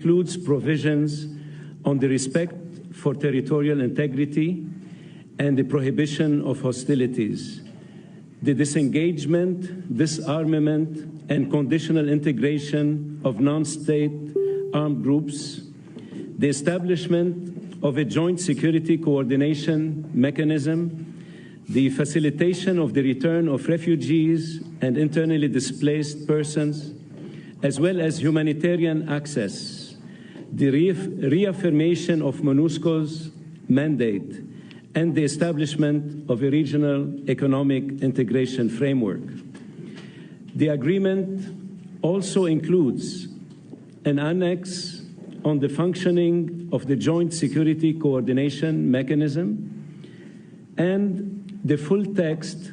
includes provisions on the respect for territorial integrity and the prohibition of hostilities, the disengagement, disarmament, and conditional integration of non-state armed groups, the establishment of a joint security coordination mechanism, the facilitation of the return of refugees and internally displaced persons, as well as humanitarian access, the reaffirmation of MONUSCO's mandate, and the establishment of a regional economic integration framework. The agreement also includes an annex on the functioning of the Joint Security Coordination Mechanism and the full text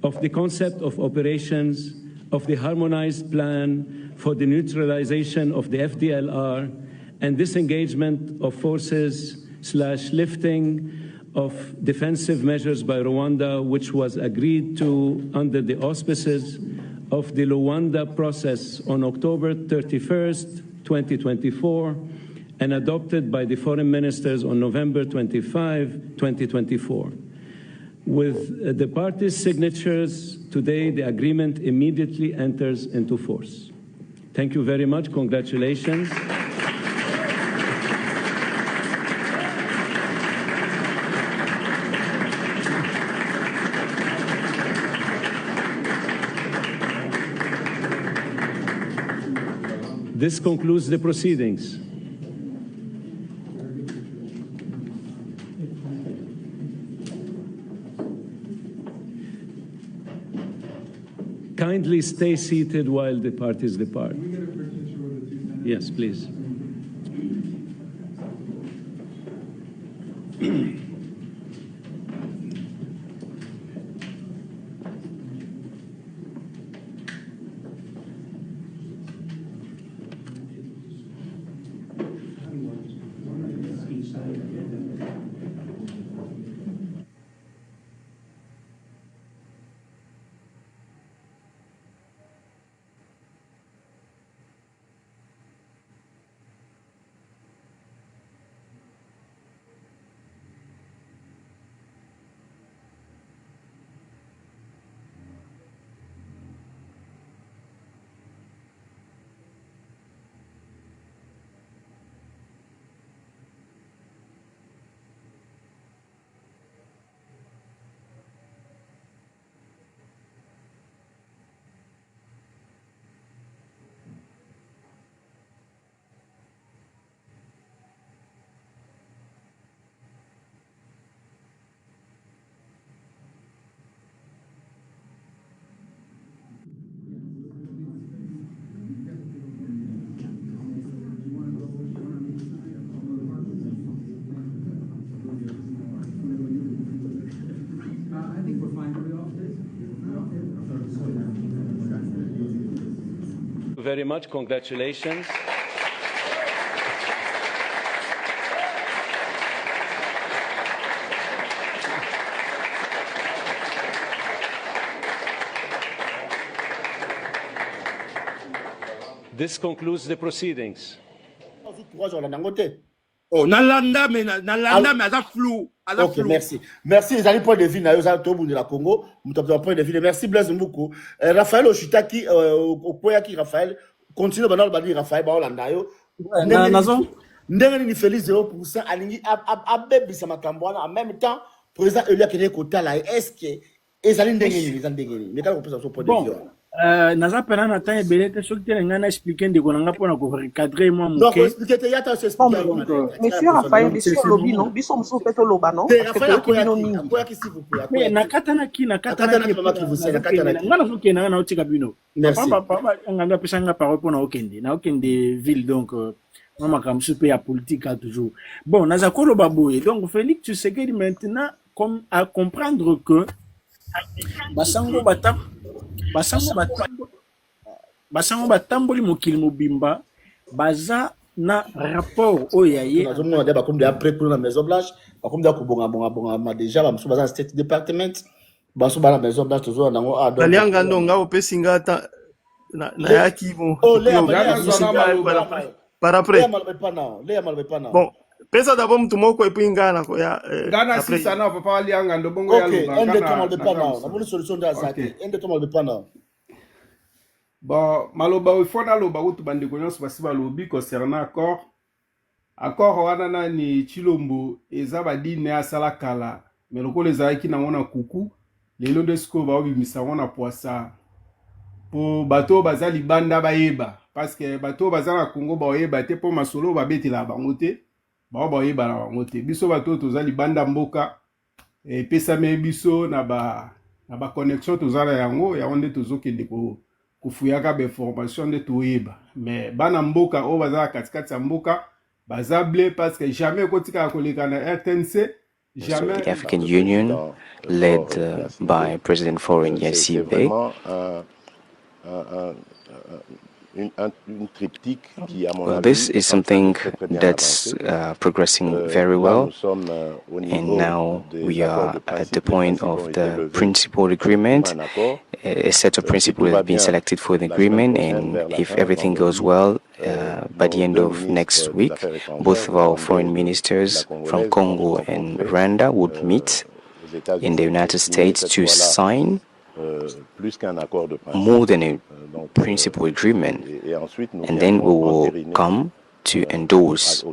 of the concept of operations of the harmonized plan for the neutralization of the FDLR and disengagement of forces / lifting of defensive measures by Rwanda, which was agreed to under the auspices of the Luanda process on October 31st, 2024, and adopted by the foreign ministers on November 25, 2024. With the parties' signatures today, the agreement immediately enters into force. Thank you very much. Congratulations. This concludes the proceedings. Kindly stay seated while the parties depart. Yes, please. Very much. Congratulations. This concludes the proceedings. Oh, Nalanda, mais ça flou. Ok, merci. Merci, les amis, point de vue, de la Congo. Point de vue. Merci, Blaise Mboukou. Raphaël Oshitaki, Okoyaki, Raphaël, continue à dire Raphaël, Baolandayo. Ndenge ni Félix 0%, alingi abebe sa makambwana en même temps président Elia Kene Kotala est-ce que ezali ndenge ni mais quand on peut ça point de vue. Naza pena na temps ebele te soki te ngana expliquer ndeko nanga pona ko recadrer moi moké. Donc expliquer te yata se expliquer. Monsieur Raphaël biso lobi non biso mso peto loba non Raphaël akoyaki s'il vous plaît. Mais nakatana ki ngana soki na otika bino. Papa nganga pesanga parole pona okende ville donc makambo super ya politique toujours. Bon naza ko loba boye donc Félix Tshisekedi maintenant comme à comprendre que basango batamboli mokili mobimba baza na rapport oyaye nazomona de bakombe après pour la maison blanche bakombe ya kubonga déjà ba baza state department baso bana maison blanche toujours nango alianga ndonga opesinga ta na yaki bon par après. Léa malbe pas now. Bon, pesa d'abord mtumoko et puis ngana ko ya Ghana après. si sana papa ali anga ndo bongo ya Ok, loba. un de toi malbe pas now. Na bonne solution de Azaki. Un de toi malbe pas now. Bon, maloba il faut na loba utu bande ko nyonso basi ba lobi concernant accord wana na ni Chilombo eza ba dine asala kala. Mais lokolo ezalaki na ngona kuku lelo de sko ba obimisa ngona poisa. Po bato baza libanda bayeba parce que bato baza na Congo ba oyeba te po masolo ba betela bango te ba oyeba na bango te biso bato toza libanda mboka e pesa me biso na ba connexion toza na yango ya onde tozokende ko kufuyaka ba information de toyeba mais bana mboka o baza katikati ya mboka baza ble parce que jamais kotika koleka na RTNC jamais the African Union led by President Faure Gnassingbé. Well, this is something that's progressing very well, and now we are at the point of the principal agreement. A set of principles have been selected for the agreement, and if everything goes well, by the end of next week, both of our foreign ministers from Congo and Rwanda would meet in the United States to sign more than a principal agreement, and then we will come to endorse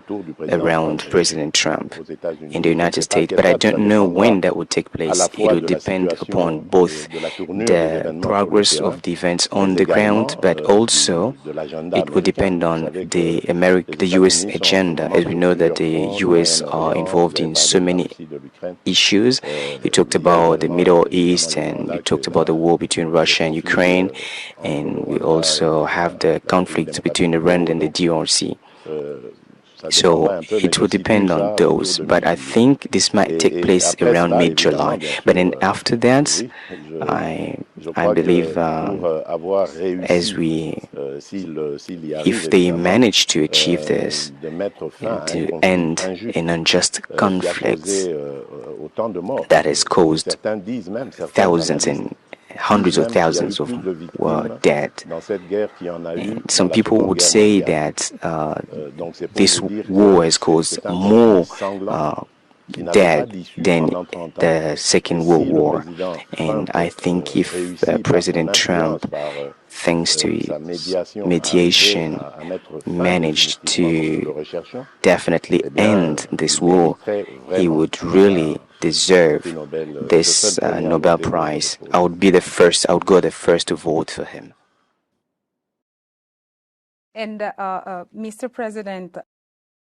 around President Trump in the United States. But I don't know when that will take place. It will depend upon both the progress of the events on the ground, but also it will depend on the U.S. agenda. As we know that the U.S. are involved in so many issues. You talked about the Middle East, and you talked about the war between Russia and Ukraine, and we also have the conflict between Iran and the DRC. So it will depend on those, but I think this might take place around mid-July. But then after that, I believe if they manage to achieve this, to end an unjust conflict that has caused thousands and hundreds of thousands of were dead. And some people would say that this war has caused more dead than the Second World War. And I think if President Trump, thanks to mediation, managed to definitely end this war, he would really deserve this Nobel Prize. I would go the first to vote for him. And Mr. President,